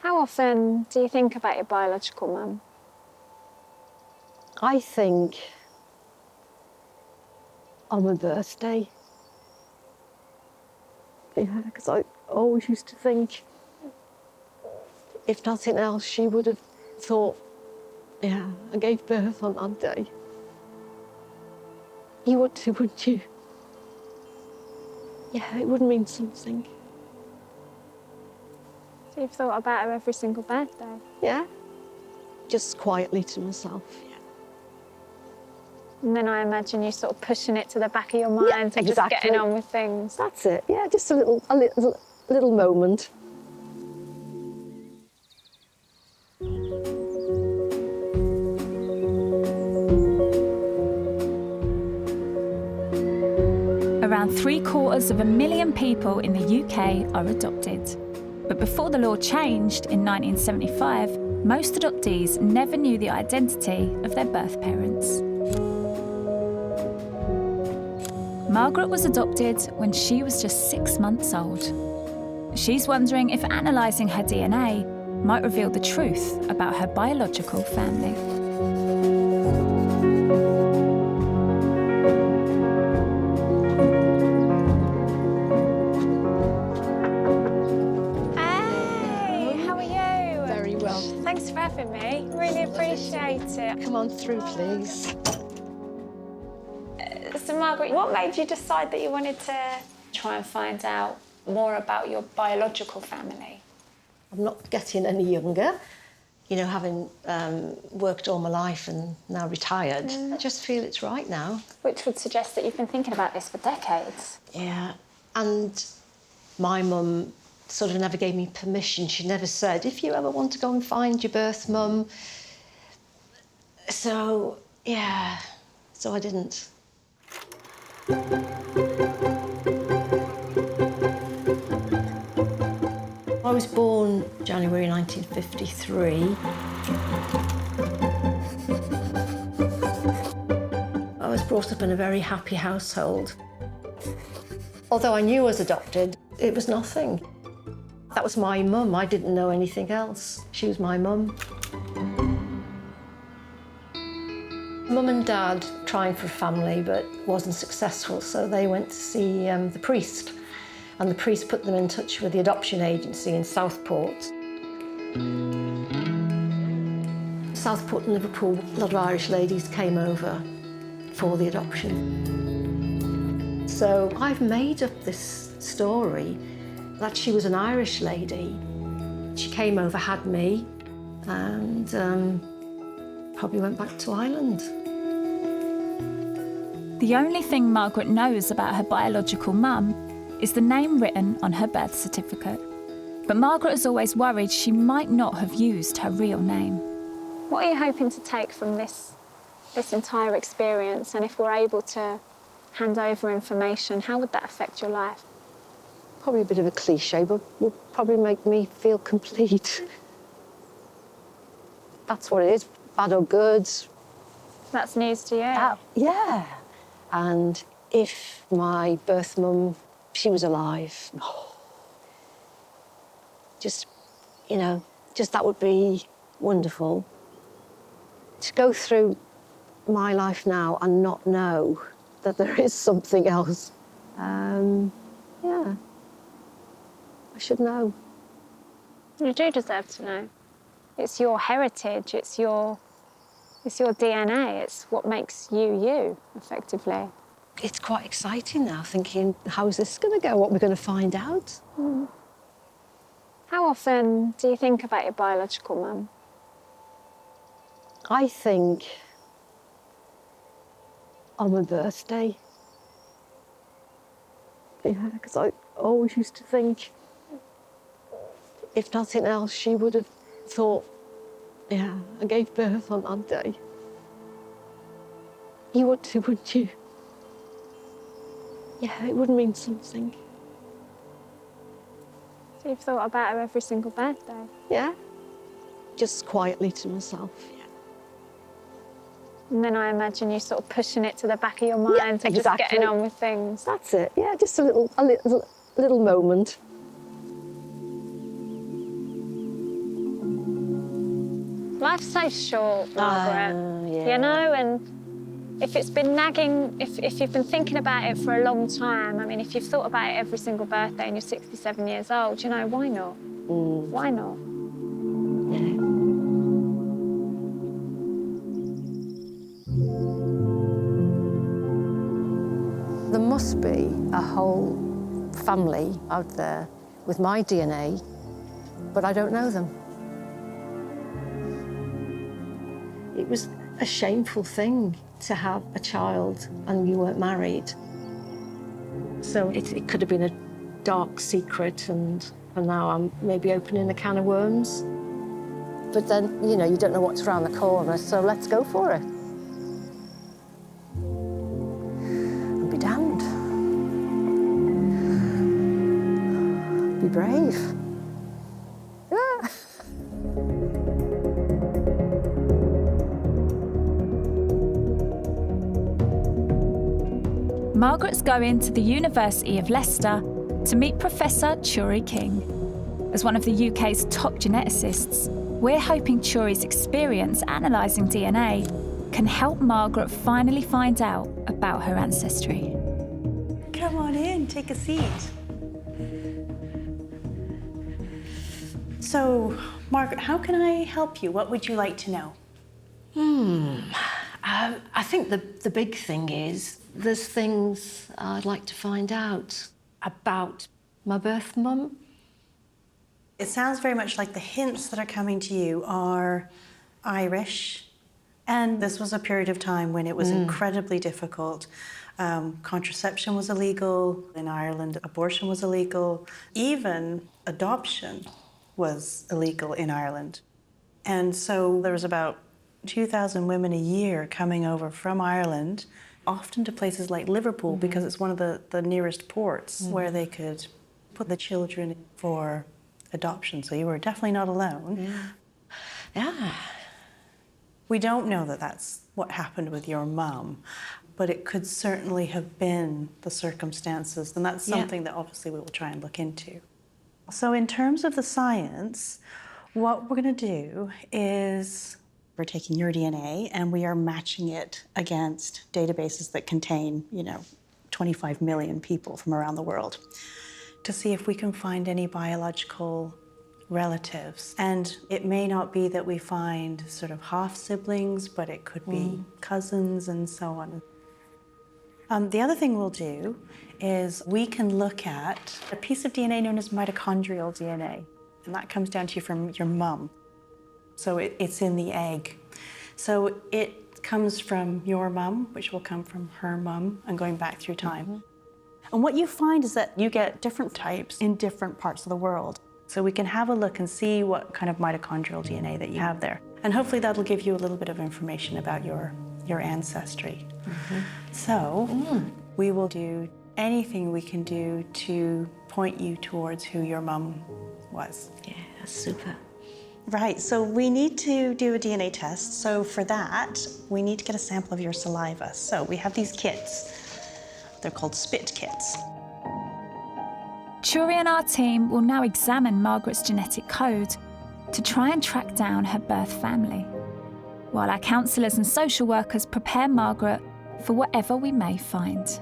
How often do you think about your biological mum? I think on my birthday. Yeah, because I always used to think, if nothing else, she would have thought, yeah, I gave birth on that day. You would too, wouldn't you? Yeah, it would mean something. So you've thought about her every single birthday? Yeah, just quietly to myself. Yeah. And then I imagine you sort of pushing it to the back of your mind and exactly. just getting on with things. That's it. Yeah, just a little moment. Around 750,000 people in the UK are adopted. But before the law changed in 1975, most adoptees never knew the identity of their birth parents. Margaret was adopted when she was just 6 months old. She's wondering if analysing her DNA might reveal the truth about her biological family. Thanks for having me. Really appreciate it. Come on through, please. So, Margaret, what made you decide that you wanted to try and find out more about your biological family? I'm not getting any younger. You know, having worked all my life and now retired, I just feel it's right now. Which would suggest that you've been thinking about this for decades. Yeah, and my mum sort of never gave me permission. She never said, if you ever want to go and find your birth mum. So, yeah, so I didn't. I was born January 1953. I was brought up in a very happy household. Although I knew I was adopted, it was nothing. That was my mum. I didn't know anything else. She was my mum. Mum and Dad trying for a family, but wasn't successful, so they went to see the priest. And the priest put them in touch with the adoption agency in Southport. Southport and Liverpool, a lot of Irish ladies came over for the adoption. So I've made up this story that she was an Irish lady. She came over, had me, and probably went back to Ireland. The only thing Margaret knows about her biological mum is the name written on her birth certificate. But Margaret has always worried she might not have used her real name. What are you hoping to take from this entire experience? And if we're able to hand over information, how would that affect your life? Probably a bit of a cliche, but will probably make me feel complete. That's what it is, bad or good. That's news to you? Yeah. And if my birth mum, she was alive, just, you know, just that would be wonderful. To go through my life now and not know that there is something else, yeah. I should know. You do deserve to know. It's your heritage, it's your DNA, it's what makes you you, effectively. It's quite exciting now, thinking, how's this going to go? What we're going to find out? How often do you think about your biological mum? I think on my birthday. Yeah, because I always used to think, if nothing else, she would have thought, yeah, I gave birth on that day. You would too, wouldn't you? Yeah, it would mean something. So you've thought about her every single birthday? Yeah, just quietly to myself, yeah. And then I imagine you sort of pushing it to the back of your mind and just getting on with things. That's it, yeah, just a little moment. Life's so short, Margaret. Yeah. You know, and if it's been nagging, if you've been thinking about it for a long time, I mean, if you've thought about it every single birthday and you're 67 years old, you know, why not? Why not? Yeah. There must be a whole family out there with my DNA, but I don't know them. It was a shameful thing to have a child and you weren't married. So it could have been a dark secret, and now I'm maybe opening a can of worms. But then, you know, you don't know what's around the corner, so let's go for it. And be damned. Be brave. Yeah. Margaret's going to the University of Leicester to meet Professor Churi King. As one of the UK's top geneticists, we're hoping Churi's experience analysing DNA can help Margaret finally find out about her ancestry. Come on in, take a seat. So, Margaret, how can I help you? What would you like to know? I think the big thing is there's things I'd like to find out about my birth mum. It sounds very much like the hints that are coming to you are Irish, and this was a period of time when it was incredibly difficult. Contraception was illegal in Ireland, abortion was illegal, even adoption was illegal in Ireland. And so there was about 2,000 women a year coming over from Ireland, often to places like Liverpool, because it's one of the nearest ports where they could put the children for adoption. So you were definitely not alone. Yeah. We don't know that that's what happened with your mum, but it could certainly have been the circumstances, and that's something that obviously we will try and look into. So in terms of the science, what we're going to do is we're taking your DNA and we are matching it against databases that contain, 25 million people from around the world to see if we can find any biological relatives. And it may not be that we find sort of half siblings, but it could be cousins and so on. The other thing we'll do is we can look at a piece of DNA known as mitochondrial DNA, and that comes down to you from your mum. So it's in the egg. So it comes from your mum, which will come from her mum, and going back through time. And what you find is that you get different types in different parts of the world. So we can have a look and see what kind of mitochondrial DNA that you have there. And hopefully that'll give you a little bit of information about your ancestry. So we will do anything we can do to point you towards who your mum was. Yeah, that's super. Right, so we need to do a DNA test. So for that, we need to get a sample of your saliva. So we have these kits. They're called spit kits. Churi and our team will now examine Margaret's genetic code to try and track down her birth family, while our counsellors and social workers prepare Margaret for whatever we may find.